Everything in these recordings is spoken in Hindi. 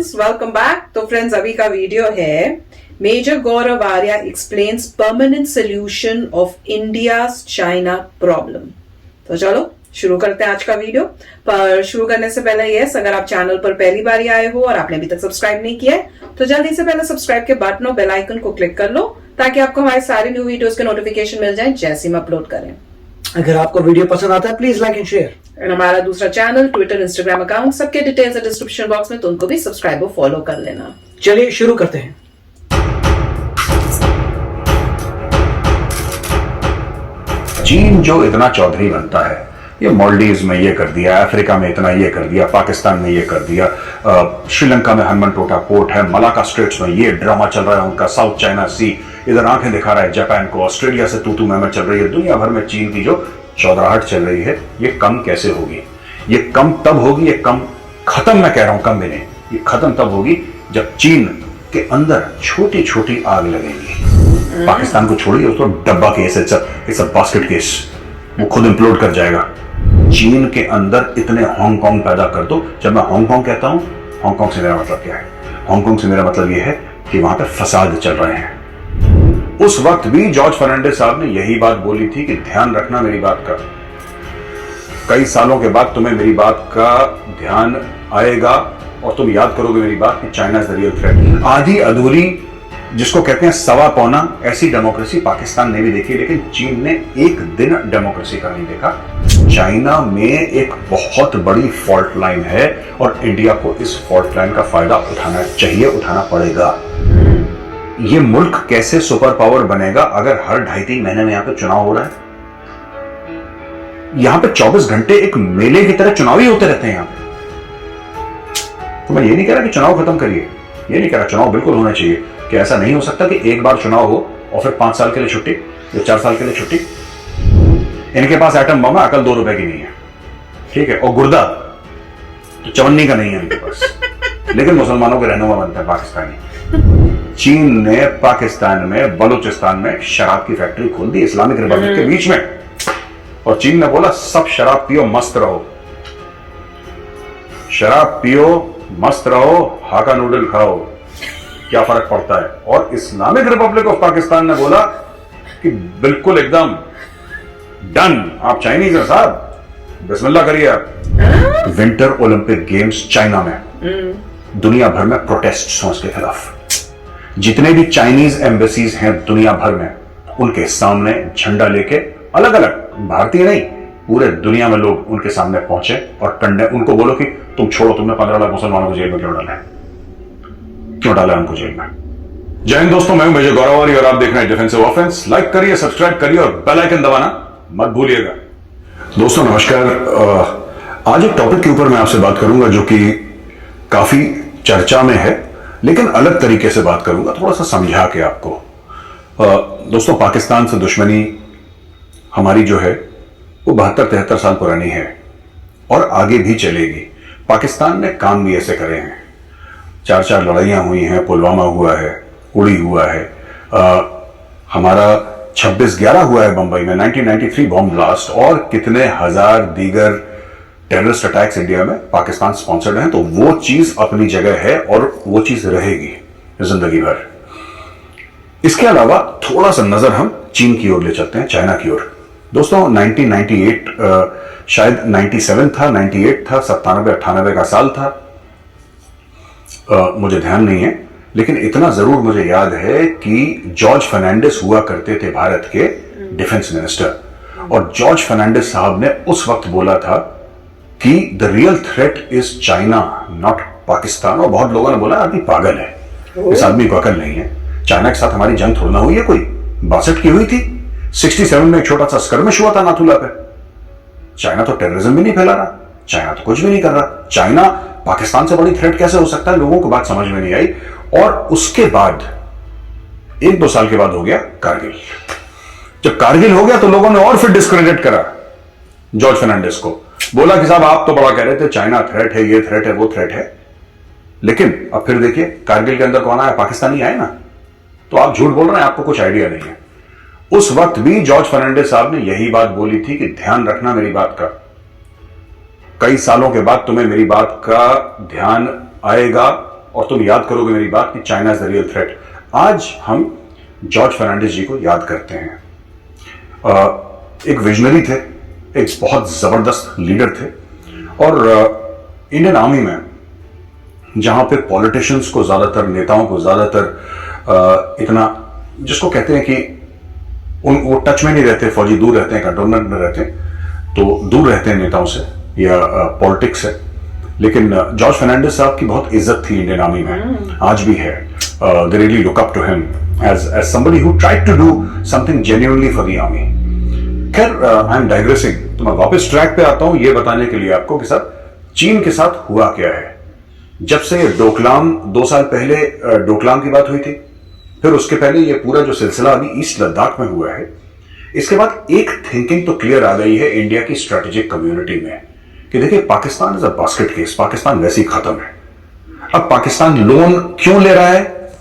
Friends, welcome back. तो फ्रेंड्स, अभी का वीडियो है major Gaurav Arya explains permanent solution of India China problem. तो चलो शुरू करते हैं आज का वीडियो। पर शुरू करने से पहले यस, अगर आप चैनल पर पहली बार आए हो और आपने अभी तक सब्सक्राइब नहीं किया है तो जल्दी से पहले सब्सक्राइब के बटन और बेल आइकन को क्लिक कर लो ताकि आपको हमारे सारे न्यू वीडियोस के नोटिफिकेशन मिल जाए जैसे हम अपलोड करें। अगर आपको वीडियो पसंद आता है please like and share. And हमारा दूसरा चैनल, ट्विटर, इंस्टाग्राम अकाउंट, सबके डिटेल्स है डिस्क्रिप्शन बॉक्स में, तो उनको भी सब्सक्राइब और फॉलो कर लेना। चलिए शुरू करते हैं। चीन जो इतना चौधरी बनता है, ये मालदीव्स में ये कर दिया, अफ्रीका में इतना ये कर दिया, पाकिस्तान में ये कर दिया, श्रीलंका में हनुमान टोटा पोर्ट है, मलाका स्ट्रेट्स में ये ड्रामा चल रहा है उनका, साउथ चाइना सी इधर आंखें दिखा रहा है जापान को, ऑस्ट्रेलिया से तू मैं चल रही है। दुनिया भर में चीन की जो चौधराहट चल रही है, ये कम कैसे होगी? ये कम तब होगी, ये कम खत्म, मैं कह रहा हूं कम भी नहीं, ये खत्म तब होगी जब चीन के अंदर छोटी छोटी आग लगेगी। पाकिस्तान को छोड़िए, उसको डब्बा case, it's a basket case, वो खुद इंप्लोड कर जाएगा। चीन के अंदर इतने हांगकांग पैदा कर दो। जब मैं हांगकांग कहता हूं, हांगकांग से मेरा मतलब क्या है? हांगकांग से मेरा मतलब यह है कि वहां पर फसाद चल रहे हैं। उस वक्त भी जॉर्ज फर्नांडिस साहब ने यही बात बोली थी कि ध्यान रखना मेरी बात का, कई सालों के बाद तुम्हें मेरी बात का ध्यान आएगा और तुम याद करोगे मेरी बात कि China is the real threat. आधी अधूरी, जिसको कहते हैं सवा पौना, ऐसी डेमोक्रेसी पाकिस्तान ने भी देखी, लेकिन चीन ने एक दिन डेमोक्रेसी का नहीं देखा। चाइना में एक बहुत बड़ी फॉल्ट लाइन है और इंडिया को इस फॉल्ट लाइन का फायदा उठाना चाहिए, उठाना पड़ेगा। ये मुल्क कैसे सुपर पावर बनेगा अगर हर 2.5-3 महीने में यहां पे चुनाव हो रहा है? यहां पे 24 घंटे एक मेले की तरह चुनाव ही होते रहते हैं यहां पे। तो मैं ये नहीं कह रहा कि चुनाव खत्म करिए, ये नहीं कह रहा, चुनाव बिल्कुल होना चाहिए। कि ऐसा नहीं हो सकता कि एक बार चुनाव हो और फिर 5 साल के लिए छुट्टी या 4 साल के लिए छुट्टी। इनके पास एटम बम है, अकल 2 रुपए की नहीं है, ठीक है, और गुर्दा तो चवन्नी का नहीं है इनके पास, लेकिन मुसलमानों के रहनुमा बनते हैं पाकिस्तानी। चीन ने पाकिस्तान में, बलूचिस्तान में शराब की फैक्ट्री खोल दी, इस्लामिक रिपब्लिक के बीच में, और चीन ने बोला सब शराब पियो, मस्त रहो, शराब पियो, मस्त रहो, हाका नूडल खाओ, क्या फर्क पड़ता है। और इस्लामिक रिपब्लिक ऑफ पाकिस्तान ने बोला कि बिल्कुल एकदम डन, आप चाइनीज हैं साहब, बिस्मिल्लाह करिए आप। विंटर ओलंपिक गेम्स चाइना में, दुनिया भर में प्रोटेस्ट हैं उसके खिलाफ। जितने भी चाइनीज एम्बेसीज हैं दुनिया भर में, उनके सामने झंडा लेके, अलग अलग, भारतीय नहीं, पूरे दुनिया में लोग उनके सामने पहुंचे और उनको बोलो कि तुम छोड़ो, तुमने 15 लाख मुसलमानों को जेल में क्यों डाला है, क्यों डाला उनको जेल में। जय हिंद दोस्तों, मैं हूं मेजर गौरव आर्या और आप देख रहे हैं डिफेंसिव ऑफेंस। लाइक करिए, सब्सक्राइब करिए और बेल आइकन दबाना मत भूलिएगा। दोस्तों नमस्कार। आज एक टॉपिक के ऊपर मैं आपसे बात करूंगा जो कि काफी चर्चा में है, लेकिन अलग तरीके से बात करूंगा, थोड़ा सा समझा के आपको। दोस्तों, पाकिस्तान से दुश्मनी हमारी जो है वो 72-73 साल पुरानी है और आगे भी चलेगी। पाकिस्तान ने काम भी ऐसे करे हैं, 4 लड़ाइयां हुई हैं, पुलवामा हुआ है, उड़ी हुआ है, हमारा 26/11 हुआ है बंबई में, 1993 बॉम्ब ब्लास्ट, और कितने हजार दीगर टेररिस्ट अटैक्स इंडिया में पाकिस्तान स्पॉन्सर्ड हैं। तो वो चीज अपनी जगह है और वो चीज रहेगी जिंदगी भर। इसके अलावा थोड़ा सा नजर हम चीन की ओर ले चलते हैं, चाइना की ओर। दोस्तों 1998 शायद 97 था, 98 था, 97-98 का साल था, मुझे ध्यान नहीं है, लेकिन इतना जरूर मुझे याद है कि जॉर्ज फर्नांडिस हुआ करते थे भारत के डिफेंस मिनिस्टर, और जॉर्ज फर्नांडिस साहब ने उस वक्त बोला था कि the real threat is China, not Pakistan. और बहुत लोगों ने बोला आदमी पागल है, इस आदमी को अकल नहीं है, चाइना के साथ हमारी जंग थोड़ा हुई है, कोई 62 की हुई थी, 67 में एक छोटा सा स्कर्मिश हुआ था नाथुला पे। चाइना तो टेररिज्म भी नहीं फैला रहा, चाइना तो कुछ भी नहीं कर रहा, चाइना पाकिस्तान से बड़ी थ्रेट कैसे हो सकता है? लोगों को बात समझ में नहीं आई। और उसके बाद 1-2 साल के बाद हो गया कारगिल। जब कारगिल हो गया तो लोगों ने और फिर डिस्क्रेडिट करा जॉर्ज फर्नांडिस को, बोला कि साहब आप तो बड़ा कह रहे थे चाइना थ्रेट है, ये थ्रेट है, वो थ्रेट है, लेकिन अब फिर देखिए कारगिल के अंदर कौन आया? पाकिस्तानी आए ना। तो आप झूठ बोल रहे हैं, आपको कुछ आइडिया नहीं है। उस वक्त भी जॉर्ज फर्नांडिस साहब ने यही बात बोली थी कि ध्यान रखना मेरी बात का, कई सालों के बाद तुम्हें मेरी बात का ध्यान आएगा और तुम याद करोगे मेरी बात कि China is the real threat. आज हम जॉर्ज फर्नांडिस जी को याद करते हैं। एक विजनरी थे, एक बहुत जबरदस्त लीडर थे, और इंडियन आर्मी में जहां पे पॉलिटिशियंस को ज्यादातर, नेताओं को ज्यादातर इतना, जिसको कहते हैं कि वो टच में नहीं रहते, फौजी दूर रहते हैं, कंटोनमेंट में रहते हैं, तो दूर रहते हैं नेताओं से या पॉलिटिक्स से। लेकिन जॉर्ज फर्नांडिस साहब की बहुत इज्जत थी इंडियन आर्मी में, आज भी है। They really look up to him as somebody who tried to do something genuinely for the army. खैर, आई एम डाइग्रेसिंग, तो मैं वापस ट्रैक पे आता हूं ये बताने के लिए आपको कि सर चीन के साथ हुआ क्या है। जब से डोकलाम 2 साल पहले डोकलाम की बात हुई थी, फिर उसके पहले ये पूरा जो सिलसिला अभी ईस्ट लद्दाख में हुआ है, इसके बाद एक थिंकिंग तो क्लियर आ गई है इंडिया की स्ट्रेटेजिक कम्युनिटी में कि देखिए Pakistan is a basket case, Pakistan वैसे ही खत्म है। अब पाकिस्तान लोन क्यों ले रहा है?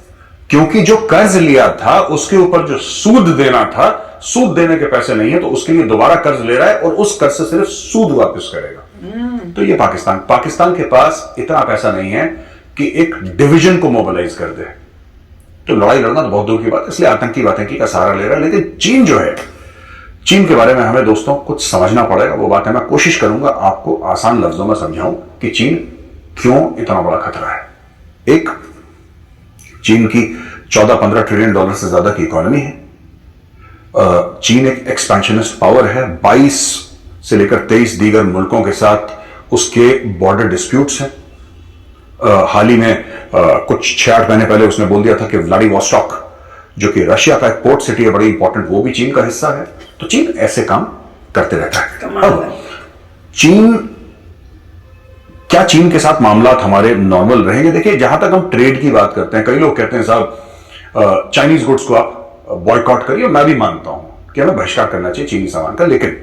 क्योंकि जो कर्ज लिया था उसके ऊपर जो सूद देना था, सूद देने के पैसे नहीं है, तो उसके लिए दोबारा कर्ज ले रहा है और उस कर्ज से सिर्फ सूद वापस करेगा। तो ये पाकिस्तान के पास इतना पैसा नहीं है कि एक डिवीजन को मोबिलाइज कर दे। तो लड़ाई लड़ना तो बहुत दूर की बात, इसलिए आतंकी वातंकी का सहारा ले रहा है। लेकिन चीन जो है, चीन के बारे में हमें दोस्तों कुछ समझना पड़ेगा। वो बात है, मैं कोशिश करूंगा आपको आसान लफ्जों में समझाऊं कि चीन क्यों इतना बड़ा खतरा है। एक, चीन की 14-15 ट्रिलियन डॉलर से ज्यादा की इकोनॉमी है। चीन एक एक्सपेंशनिस्ट पावर है, 22 से लेकर 23 दीगर मुल्कों के साथ उसके बॉर्डर डिस्प्यूट्स हैं। हाल ही में कुछ 6-8 महीने पहले उसने बोल दिया था कि व्लादिवोस्टॉक, जो कि रशिया का एक पोर्ट सिटी है, बड़ी इंपॉर्टेंट, वो भी चीन का हिस्सा है। तो चीन ऐसे काम करते रहता है। अब चीन के साथ मामला हमारे नॉर्मल रहेंगे? देखिए, जहां तक हम ट्रेड की बात करते हैं, कई लोग कहते हैं साहब चाइनीज गुड्स को आप बॉयकॉट करिए। मैं भी मानता हूं कि हमें बहिष्कार करना चाहिए चीनी सामान का, लेकिन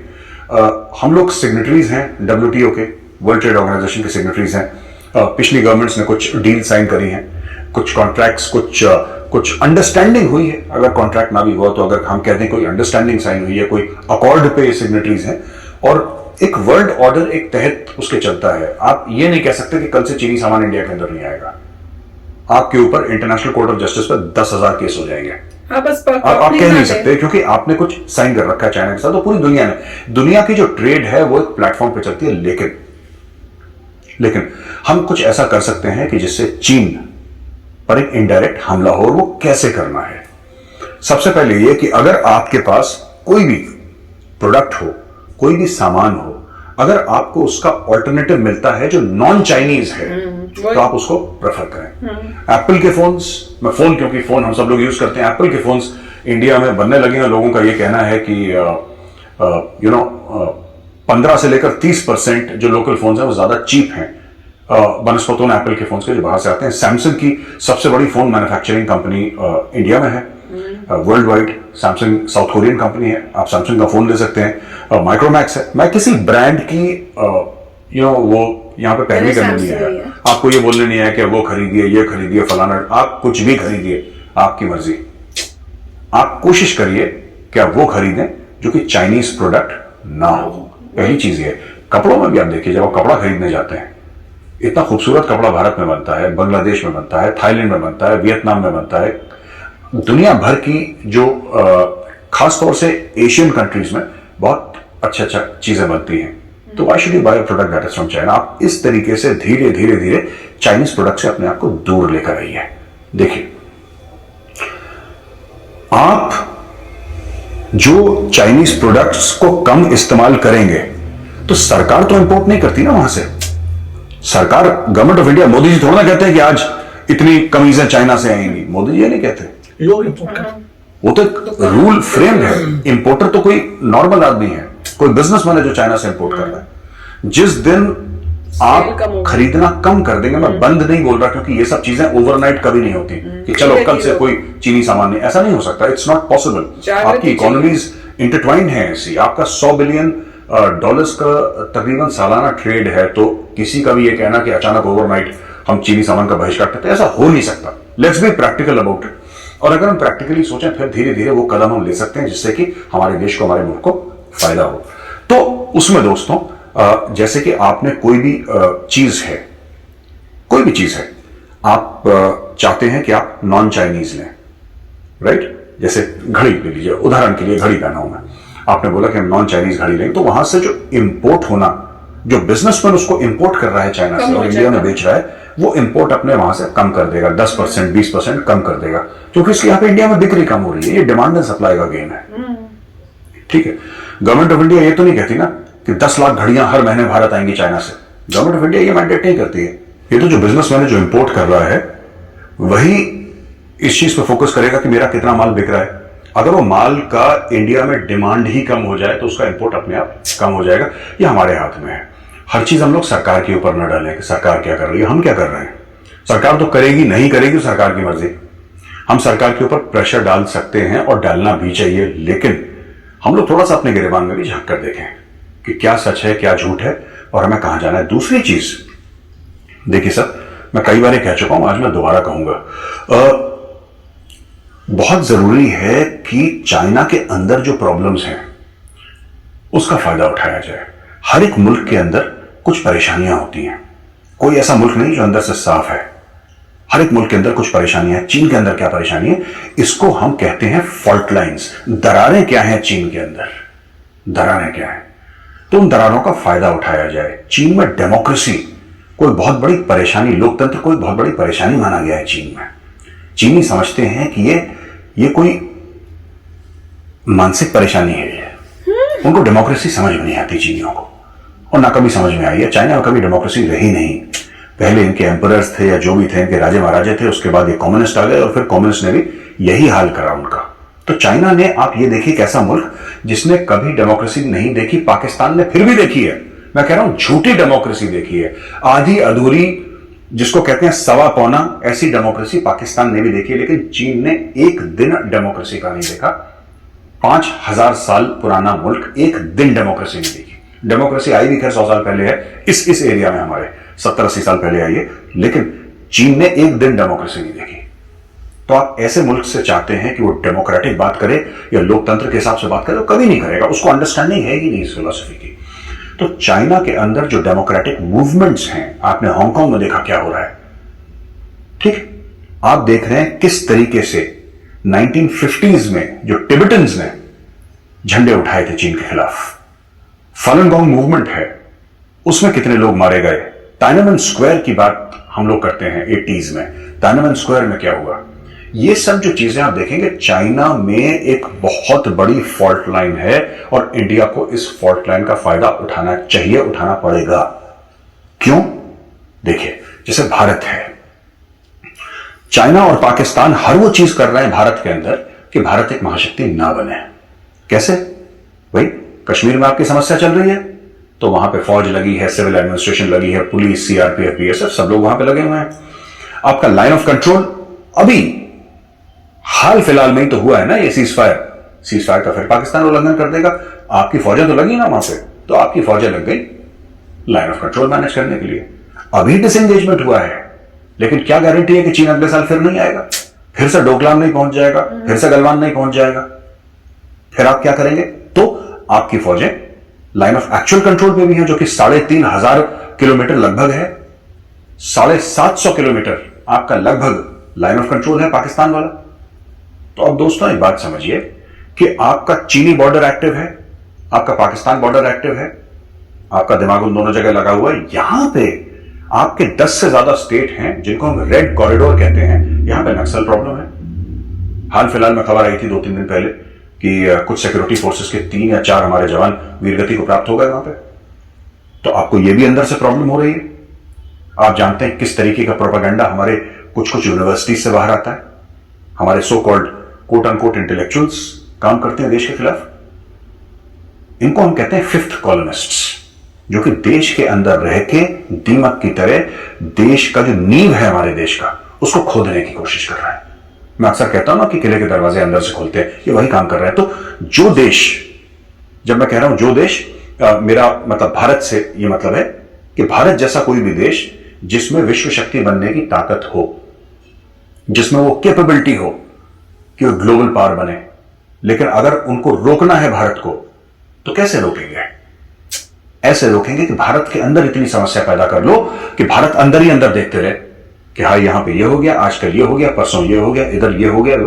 हम लोग सिग्नेटरीज हैं WTO के, वर्ल्ड ट्रेड ऑर्गेनाइजेशन के सिग्नेटरीज हैं। पिछली गवर्नमेंट्स ने कुछ डील साइन करी हैं, कुछ कॉन्ट्रैक्ट्स, कुछ अंडरस्टैंडिंग हुई है। अगर कॉन्ट्रैक्ट ना भी हुआ तो अगर हम कहते हैं कोई अंडरस्टैंडिंग साइन हुई है, कोई अकॉर्ड पे सिग्नेटरीज हैं, और एक वर्ल्ड ऑर्डर एक तहत उसके चलता है। आप ये नहीं कह सकते कि कल से चीनी सामान इंडिया के अंदर नहीं आएगा। आपके ऊपर इंटरनेशनल कोर्ट ऑफ जस्टिस पर 10,000 केस हो जाएंगे। आप कह नहीं सकते, क्योंकि आपने कुछ साइन कर रखा है चाइना के साथ। तो पूरी दुनिया की जो ट्रेड है वो एक प्लेटफॉर्म पे चलती है। लेकिन हम कुछ ऐसा कर सकते हैं कि जिससे चीन पर एक इनडायरेक्ट हमला हो, और वो कैसे करना है? सबसे पहले ये कि अगर आपके पास कोई भी प्रोडक्ट हो, कोई भी सामान हो, अगर आपको उसका ऑल्टरनेटिव मिलता है जो नॉन चाइनीज है, तो आप उसको प्रेफर करें। एप्पल के फोन्स, मैं फोन, क्योंकि फोन हम सब लोग यूज करते हैं, एप्पल के फोन्स इंडिया में बनने लगे हैं। लोगों का यह कहना है कि 15 से लेकर 30% जो लोकल फोन्स हैं वो ज्यादा चीप हैं बनस्पतों ने एप्पल के फोन्स के जो बाहर से आते हैं। सैमसंग की सबसे बड़ी फोन मैन्युफैक्चरिंग कंपनी इंडिया में है, world wide. Samsung south Korean company है, आप सैमसंग का फोन ले सकते हैं। माइक्रोमैक्स है। मैं किसी ब्रांड की वो यहाँ पे पैरवी करने नहीं आया, आपको ये बोलने नहीं आया कि वो खरीदिए, ये खरीदिए, फलाना, आप कुछ भी खरीदिए, आपकी मर्जी। आप कोशिश करिए कि आप वो खरीदें जो कि चाइनीज प्रोडक्ट ना हो। पहली चीज ये। कपड़ों में भी आप देखिए, जब आप कपड़ा खरीदने जाते हैं, इतना खूबसूरत कपड़ा भारत में बनता है, बांग्लादेश में बनता है, थाईलैंड में बनता है, वियतनाम में बनता है, दुनिया भर की जो खासतौर से एशियन कंट्रीज में बहुत अच्छा चीजें बनती हैं। तो why should you buy a product that is from China? आप इस तरीके से धीरे धीरे चाइनीज प्रोडक्ट से अपने आप को दूर लेकर आइए। देखिए, आप जो चाइनीज प्रोडक्ट्स को कम इस्तेमाल करेंगे तो सरकार तो इंपोर्ट नहीं करती ना वहां से। सरकार, government of India, Modi ji थोड़ा ना कहते हैं कि आज इतनी कमीजें चाइना से आएंगी। मोदी जी ये नहीं कहते, लोग इंपोर्ट करते। वो तो रूल फ्रेम्ड है। इंपोर्टर तो कोई नॉर्मल आदमी है, कोई बिजनेसमैन है जो चाइना से इंपोर्ट कर रहा है। जिस दिन आप खरीदना कम कर देंगे, मैं बंद नहीं बोल रहा, क्योंकि ये सब चीजें ओवरनाइट कभी नहीं होती कि चलो कल से कोई चीनी सामान नहीं, ऐसा नहीं हो सकता। It's not possible. आपकी इकोनॉमीज इंटरट्वाइंड है ऐसी। आपका $100 बिलियन का तकरीबन सालाना ट्रेड है, तो किसी का भी ये कहना कि अचानक ओवरनाइट हम चीनी सामान का बहिष्कार करते हैं, ऐसा हो नहीं सकता। Let's be practical about it. और अगर हम प्रैक्टिकली सोचें, फिर धीरे धीरे वो कदम हम ले सकते हैं जिससे कि हमारे देश को, हमारे मुल्क को फायदा हो। तो उसमें दोस्तों, जैसे कि आपने कोई भी चीज है, कोई भी चीज है, आप चाहते हैं कि आप नॉन चाइनीज लें, राइट? जैसे घड़ी ले लीजिए, उदाहरण के लिए घड़ी पहना हूं मैं, आपने बोला कि हम नॉन चाइनीज घड़ी लेंगे, तो वहां से जो इंपोर्ट होना, जो बिजनेसमैन उसको इंपोर्ट कर रहा है चाइना से और इंडिया में बेच रहा है, वो इंपोर्ट अपने वहां से कम कर देगा, 10% 20% कम कर देगा, क्योंकि इसके यहाँ पे इंडिया में बिक्री कम हो रही है। ये डिमांड एंड सप्लाई का गेम है, ठीक है। गवर्नमेंट ऑफ इंडिया ये तो नहीं कहती ना कि 10 लाख घड़ियां हर महीने भारत आएंगी चाइना से। गवर्नमेंट ऑफ इंडिया ये मैंडेट नहीं करती है। ये तो जो बिजनेसमैन है, जो इंपोर्ट कर रहा है, वही इस चीज पे फोकस करेगा कि मेरा कितना माल बिक रहा है। अगर वो माल का इंडिया में डिमांड ही कम हो जाए तो उसका इंपोर्ट अपने आप कम हो जाएगा। ये हमारे हाथ में है। हर चीज हम लोग सरकार के ऊपर न डालें कि सरकार क्या कर रही है, हम क्या कर रहे हैं। सरकार तो करेगी नहीं करेगी, सरकार की मर्जी। हम सरकार के ऊपर प्रेशर डाल सकते हैं और डालना भी चाहिए, लेकिन हम लोग थोड़ा सा अपने गिरेबान में भी झांक कर देखें कि क्या सच है, क्या झूठ है और हमें कहां जाना है। दूसरी चीज देखिए सर, मैं कई बार कह चुका हूं, आज मैं दोबारा कहूंगा, बहुत जरूरी है कि चाइना के अंदर जो प्रॉब्लम्स हैं उसका फायदा उठाया जाए। हर एक मुल्क के अंदर कुछ परेशानियां होती हैं, कोई ऐसा मुल्क नहीं जो अंदर से साफ है। हर एक मुल्क के अंदर कुछ परेशानियां हैं। चीन के अंदर क्या परेशानी है, इसको हम कहते हैं फॉल्ट लाइंस। दरारें क्या हैं चीन के अंदर, दरारें क्या हैं, तो उन दरारों का फायदा उठाया जाए। चीन में डेमोक्रेसी कोई बहुत बड़ी परेशानी, लोकतंत्र कोई बहुत बड़ी परेशानी माना गया है चीन में। चीनी समझते हैं कि ये कोई मानसिक परेशानी है। उनको डेमोक्रेसी समझ में नहीं आती चीनियों को, और ना कभी समझ में आई है। चाइना में कभी डेमोक्रेसी रही नहीं। पहले इनके एम्परर्स थे या जो भी थे, इनके राजे महाराजे थे, उसके बाद ये कम्युनिस्ट आ गए और फिर कम्युनिस्ट ने भी यही हाल करा उनका। तो चाइना ने, आप ये देखिए, कैसा मुल्क जिसने कभी डेमोक्रेसी नहीं देखी, पाकिस्तान ने फिर भी देखी है। मैं कह रहा हूं झूठी डेमोक्रेसी देखी है, आधी अधूरी, जिसको कहते हैं सवा पौना, ऐसी डेमोक्रेसी पाकिस्तान ने भी देखी है। लेकिन चीन ने एक दिन डेमोक्रेसी का नहीं देखा। 5000 साल पुराना मुल्क एक दिन डेमोक्रेसी नहीं देखी। डेमोक्रेसी आई भी खैर 100 साल पहले है, इस एरिया में हमारे 70-80 साल पहले आई है, लेकिन चीन ने एक दिन डेमोक्रेसी नहीं देखी। तो आप ऐसे मुल्क से चाहते हैं कि वो डेमोक्रेटिक बात करे या लोकतंत्र के हिसाब से बात करे, वो कभी नहीं करेगा। उसको अंडरस्टैंडिंग है ही नहीं इस फिलॉसफी की। तो चाइना के अंदर जो डेमोक्रेटिक मूवमेंट्स हैं, आपने हांगकांग में देखा क्या हो रहा है, ठीक? आप देख रहे हैं किस तरीके से 1950s में जो टिबेटन्स ने झंडे उठाए थे चीन के खिलाफ, फालुन गोंग मूवमेंट है, उसमें कितने लोग मारे गए। टाइनमेन स्क्वायर की बात हम लोग करते हैं 80s में, टाइनमेन स्क्वायर में क्या हुआ। ये सब जो चीजें आप देखेंगे, चाइना में एक बहुत बड़ी फॉल्ट लाइन है और इंडिया को इस फॉल्ट लाइन का फायदा उठाना चाहिए, उठाना पड़ेगा। क्यों? देखिए, जैसे भारत है, चाइना और पाकिस्तान हर वो चीज कर रहे हैं भारत के अंदर कि भारत एक महाशक्ति ना बने। कैसे? भाई, कश्मीर में आपकी समस्या चल रही है तो वहां पे फौज लगी है, सिविल एडमिनिस्ट्रेशन लगी है, पुलिस, सीआरपीएफ, बीएसएफ, सब लोग वहां पे लगे हुए हैं। आपका लाइन ऑफ कंट्रोल अभी हाल फिलहाल में ही तो हुआ है ना, ये सीजफायर का फिर पाकिस्तान उल्लंघन कर देगा। आपकी फौजें तो लगी ना वहां पे, तो आपकी फौजें लग गई लाइन ऑफ कंट्रोल मैनेज करने के लिए। अभी डिसएंगेजमेंट हुआ है, लेकिन क्या गारंटी है कि चीन अगले साल फिर नहीं आएगा, फिर से डोकलाम नहीं पहुंच जाएगा, फिर से गलवान नहीं पहुंच जाएगा। फिर आप क्या करेंगे? तो आपकी फौजें लाइन ऑफ एक्चुअल कंट्रोल पे भी हैं, जो कि 3500 किलोमीटर लगभग है। 750 किलोमीटर आपका लगभग लाइन ऑफ कंट्रोल है पाकिस्तान वाला। तो अब दोस्तों एक बात समझिए कि आपका चीनी बॉर्डर एक्टिव है, आपका पाकिस्तान बॉर्डर एक्टिव है, आपका दिमाग उन दोनों जगह लगा हुआ है। यहां पे आपके 10 से ज्यादा स्टेट हैं जिनको हम रेड कॉरिडोर कहते हैं, यहां पे नक्सल प्रॉब्लम है। हाल फिलहाल में खबर आई थी 2-3 दिन पहले कि कुछ सिक्योरिटी फोर्सेस के 3 या 4 हमारे जवान वीरगति को प्राप्त हो गए वहां पे। तो आपको यह भी अंदर से प्रॉब्लम हो रही है। आप जानते हैं किस तरीके का प्रोपेगेंडा हमारे कुछ यूनिवर्सिटी से बाहर आता है। हमारे so called quote unquote intellectuals काम करते हैं देश के खिलाफ। इनको हम कहते हैं फिफ्थ कॉलोनिस्ट्स, जो कि देश के अंदर रह के दीमक की तरह देश का जो नींव है हमारे देश का, उसको खोदने की कोशिश कर रहा है। मैं अक्सर कहता हूं ना कि किले के दरवाजे अंदर से खोलते हैं, ये वही काम कर रहा है। तो जो देश, जब मैं कह रहा हूं जो देश, मेरा मतलब भारत से ये मतलब है कि भारत जैसा कोई भी देश जिसमें विश्व शक्ति बनने की ताकत हो, जिसमें वो कैपेबिलिटी हो कि वो ग्लोबल पावर बने, लेकिन अगर उनको रोकना है भारत को, तो कैसे रोकेंगे? ऐसे रोकेंगे कि भारत के अंदर इतनी समस्या पैदा कर लो कि भारत अंदर ही अंदर देखते रहे कि हाँ यहां पे ये हो गया, आजकल ये हो गया, परसों ये हो गया, इधर ये हो गया।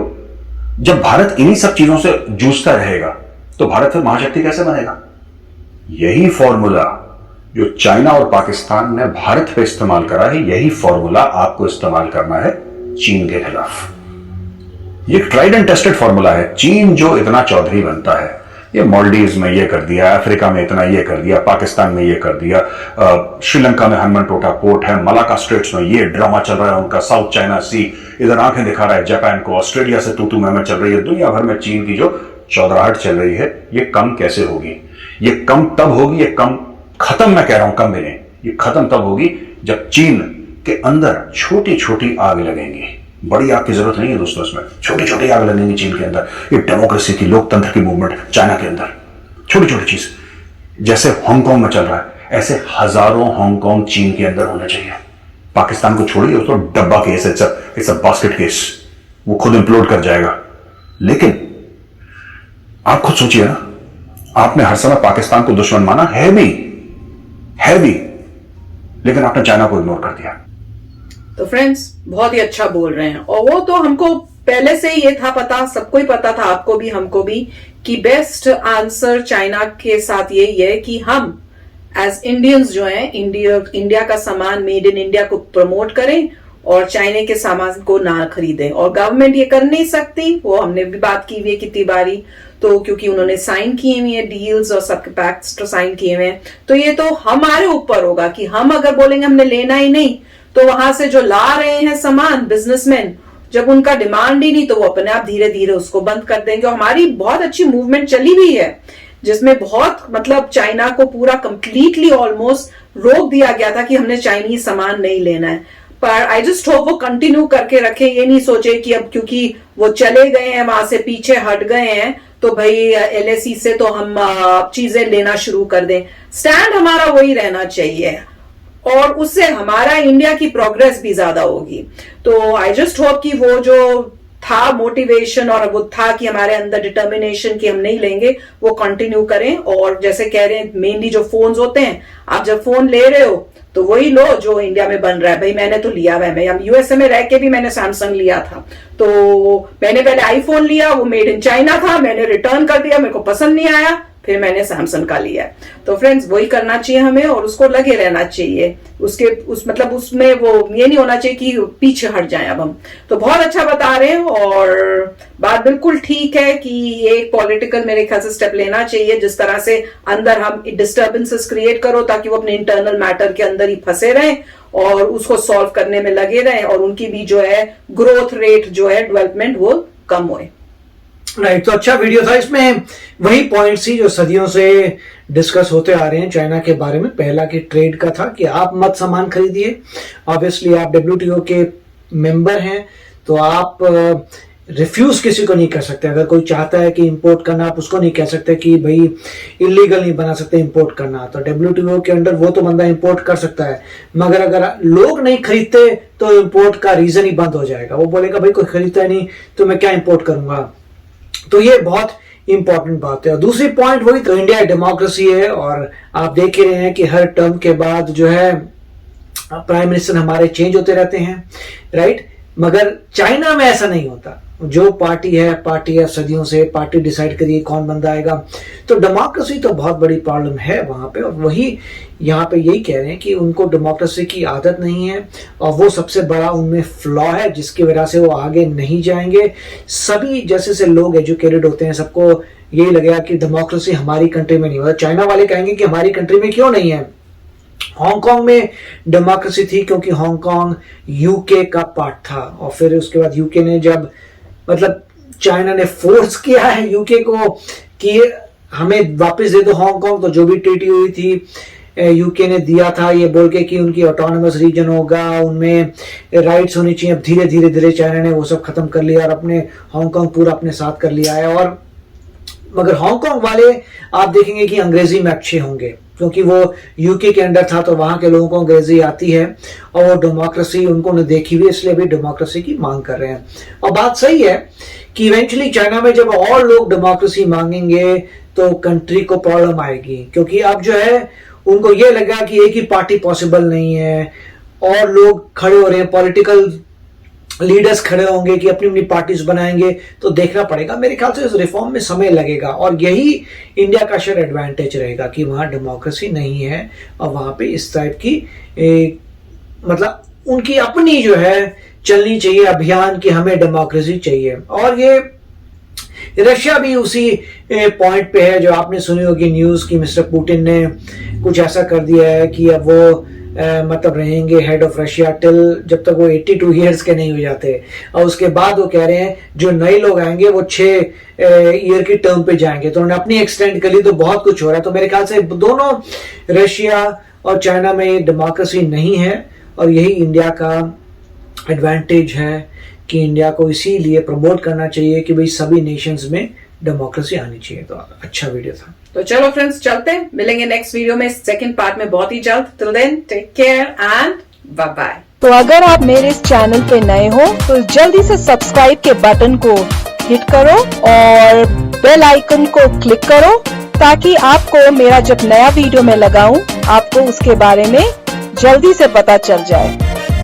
जब भारत इन्हीं सब चीजों से जूझता रहेगा तो भारत फिर महाशक्ति कैसे बनेगा? यही फॉर्मूला जो चाइना और पाकिस्तान ने भारत पे इस्तेमाल करा है, यही फॉर्मूला आपको इस्तेमाल करना है चीन के खिलाफ। ये ट्राइड एंड टेस्टेड फॉर्मूला है। चीन जो इतना चौधरी बनता है, ये मालदीव्स में ये कर दिया, अफ्रीका में इतना ये कर दिया, पाकिस्तान में ये कर दिया, श्रीलंका में हनुमान टोटा पोर्ट है, मलाका स्ट्रेट्स में ये ड्रामा चल रहा है उनका, साउथ चाइना सी इधर आंखें दिखा रहा है जापान को, ऑस्ट्रेलिया से तू मैं चल रही है, दुनिया भर में चीन की जो चौधराहट चल रही है, ये कम कैसे होगी? ये कम तब होगी, ये कम खत्म, मैं कह रहा हूं कम भी नहीं, ये खत्म तब होगी जब चीन के अंदर छोटी छोटी आग लगेंगी। बड़ी आग की जरूरत नहीं है दोस्तों, इसमें छोटी छोटी आग लगेंगी चीन के अंदर। ये डेमोक्रेसी की, लोकतंत्र की मूवमेंट चाइना के अंदर, छोटी छोटी चीज जैसे हांगकांग में चल रहा है, ऐसे हजारों हांगकांग चीन के अंदर होने चाहिए। पाकिस्तान को छोड़िए, उसको डब्बा case, it's a basket case, वो खुद इंप्लोड कर जाएगा। लेकिन आप खुद सोचिए ना, आपने हर समय पाकिस्तान को दुश्मन माना है भी, लेकिन आपने चाइना को इग्नोर कर दिया। तो फ्रेंड्स बहुत ही अच्छा बोल रहे हैं, और वो तो हमको पहले से ये था पता, सबको ही पता था, आपको भी हमको भी, कि बेस्ट आंसर चाइना के साथ यही है कि हम एज इंडियंस जो हैं इंडिया का सामान, मेड इन इंडिया को प्रमोट करें और चाइना के सामान को ना खरीदें। और गवर्नमेंट ये कर नहीं सकती, वो हमने भी बात की हुई है कितनी बारी, तो क्योंकि उन्होंने साइन किए हुए हैं डील्स और सबके पैक्ट्स तो साइन किए हुए हैं, तो ये तो हमारे ऊपर होगा कि हम अगर बोलेंगे हमने लेना ही नहीं, तो वहां से जो ला रहे हैं सामान बिजनेसमैन, जब उनका डिमांड ही नहीं, तो वो अपने आप धीरे धीरे उसको बंद कर देंगे। और हमारी बहुत अच्छी मूवमेंट चली हुई है जिसमें बहुत मतलब चाइना को पूरा कंप्लीटली ऑलमोस्ट रोक दिया गया था कि हमने चाइनीज सामान नहीं लेना है। पर आई जस्ट होप वो कंटिन्यू करके रखे, ये नहीं सोचे कि अब क्योंकि वो चले गए हैं, वहां से पीछे हट गए हैं, तो भाई एलएसी से तो हम चीजें लेना शुरू कर दें। स्टैंड हमारा वही रहना चाहिए और उससे हमारा इंडिया की प्रोग्रेस भी ज्यादा होगी। तो आई जस्ट होप कि वो जो था मोटिवेशन और वो था कि हमारे अंदर डिटर्मिनेशन कि हम नहीं लेंगे, वो कंटिन्यू करें। और जैसे कह रहे हैं मेनली जो फोन्स होते हैं, आप जब फोन ले रहे हो तो वही लो जो इंडिया में बन रहा है। भाई मैंने तो लिया हुआ है, मैं यूएसए में रह के भी मैंने सैमसंग लिया था, तो मैंने पहले आईफोन लिया, वो मेड इन चाइना था, मैंने रिटर्न कर दिया, मेरे को पसंद नहीं आया, फिर मैंने सैमसंग का लिया। तो फ्रेंड्स वही करना चाहिए हमें और उसको लगे रहना चाहिए, मतलब उसमें वो ये नहीं होना चाहिए कि पीछे हट जाएं अब हम। तो बहुत अच्छा बता रहे हैं और बात बिल्कुल ठीक है कि एक पॉलिटिकल मेरे ख्याल से स्टेप लेना चाहिए, जिस तरह से अंदर हम डिस्टर्बेंसेस क्रिएट करो ताकि वो अपने इंटरनल मैटर के अंदर ही फंसे रहें और उसको सॉल्व करने में लगे रहें और उनकी भी जो है ग्रोथ रेट जो है डेवलपमेंट वो कम होए। राइट, तो अच्छा वीडियो था। इसमें वही पॉइंट्स ही जो सदियों से डिस्कस होते आ रहे हैं चाइना के बारे में। पहला कि ट्रेड का था कि आप मत सामान खरीदिए, ऑब्वियसली आप WTO के मेंबर हैं तो आप रिफ्यूज किसी को नहीं कर सकते। अगर कोई चाहता है कि इंपोर्ट करना, आप उसको नहीं कह सकते कि भाई इलीगल नहीं बना सकते इंपोर्ट करना। तो WTO के अंडर वो तो बंदा इंपोर्ट कर सकता है, मगर अगर लोग नहीं खरीदते तो इंपोर्ट का रीजन ही बंद हो जाएगा। वो बोलेगा भाई कोई खरीदता ही नहीं तो मैं क्या इंपोर्ट करूंगा। तो ये बहुत इंपॉर्टेंट बात है। और दूसरी पॉइंट वही, तो इंडिया डेमोक्रेसी है और आप देख ही रहे हैं कि हर टर्म के बाद जो है प्राइम मिनिस्टर हमारे चेंज होते रहते हैं, राइट। मगर चाइना में ऐसा नहीं होता। जो पार्टी है सदियों से पार्टी डिसाइड करिए कौन बंदा आएगा। तो डेमोक्रेसी तो बहुत बड़ी प्रॉब्लम है वहां पे, और वही यहाँ पे यही कह रहे हैं कि उनको डेमोक्रेसी की आदत नहीं है और वो सबसे बड़ा उनमें फ्लॉ है जिसकी वजह से वो आगे नहीं जाएंगे। सभी जैसे से लोग एजुकेटेड होते हैं, सबको यही लगेगा कि डेमोक्रेसी हमारी कंट्री में नहीं होता। चाइना वाले कहेंगे कि हमारी कंट्री में क्यों नहीं है। हांगकांग में डेमोक्रेसी थी क्योंकि हांगकांग यूके का पार्ट था, और फिर उसके बाद यूके ने जब मतलब चाइना ने फोर्स किया है यूके को कि हमें वापस दे दो हांगकांग, तो जो भी ट्रीटी हुई थी यूके ने दिया था ये बोल के कि उनकी ऑटोनमस रीजन होगा, उनमें राइट्स होनी चाहिए। अब धीरे धीरे चाइना ने वो सब खत्म कर लिया और अपने हांगकांग पूरा अपने साथ कर लिया है। और मगर हांगकांग वाले आप देखेंगे कि अंग्रेजी में अच्छे होंगे क्योंकि वो यूके के अंडर था, तो वहां के लोगों को अंग्रेजी आती है और वो डेमोक्रेसी उनको ने देखी हुई, इसलिए भी डेमोक्रेसी की मांग कर रहे हैं। और बात सही है कि इवेंचुअली चाइना में जब और लोग डेमोक्रेसी मांगेंगे तो कंट्री को प्रॉब्लम आएगी, क्योंकि अब जो है उनको ये लगा कि एक ही पार्टी पॉसिबल नहीं है, और लोग खड़े हो रहे हैं, पॉलिटिकल लीडर्स खड़े होंगे कि अपनी अपनी पार्टीज बनाएंगे, तो देखना पड़ेगा। मेरे ख्याल से इस रिफॉर्म में समय लगेगा और यही इंडिया का शायद एडवांटेज रहेगा कि वहां डेमोक्रेसी नहीं है और वहां पे इस टाइप की मतलब उनकी अपनी जो है चलनी चाहिए अभियान कि हमें डेमोक्रेसी चाहिए। और ये रशिया भी उसी पॉइंट पे है जो आपने सुनी होगी न्यूज की मिस्टर पुतिन ने कुछ ऐसा कर दिया है कि अब वो मतलब रहेंगे हेड ऑफ रशिया टिल जब तक वो 82 ईयर्स के नहीं हो जाते, और उसके बाद वो कह रहे हैं जो नए लोग आएंगे वो 6 ईयर की टर्म पे जाएंगे, तो उन्होंने अपनी एक्सटेंड कर ली। तो बहुत कुछ हो रहा है। तो मेरे ख्याल से दोनों रशिया और चाइना में डेमोक्रेसी नहीं है और यही इंडिया का एडवांटेज है कि इंडिया को इसीलिए प्रमोट करना चाहिए कि भाई सभी नेशंस में डेमोक्रेसी आनी चाहिए। तो अच्छा वीडियो था। तो चलो फ्रेंड्स चलते हैं, मिलेंगे नेक्स्ट वीडियो में सेकंड पार्ट में बहुत ही जल्द। Till then take care and bye bye. तो अगर आप मेरे इस चैनल पे नए हो तो जल्दी से सब्सक्राइब के बटन को हिट करो और बेल आइकन को क्लिक करो ताकि आपको मेरा जब नया वीडियो मैं लगाऊं आपको उसके बारे में जल्दी से पता चल जाए।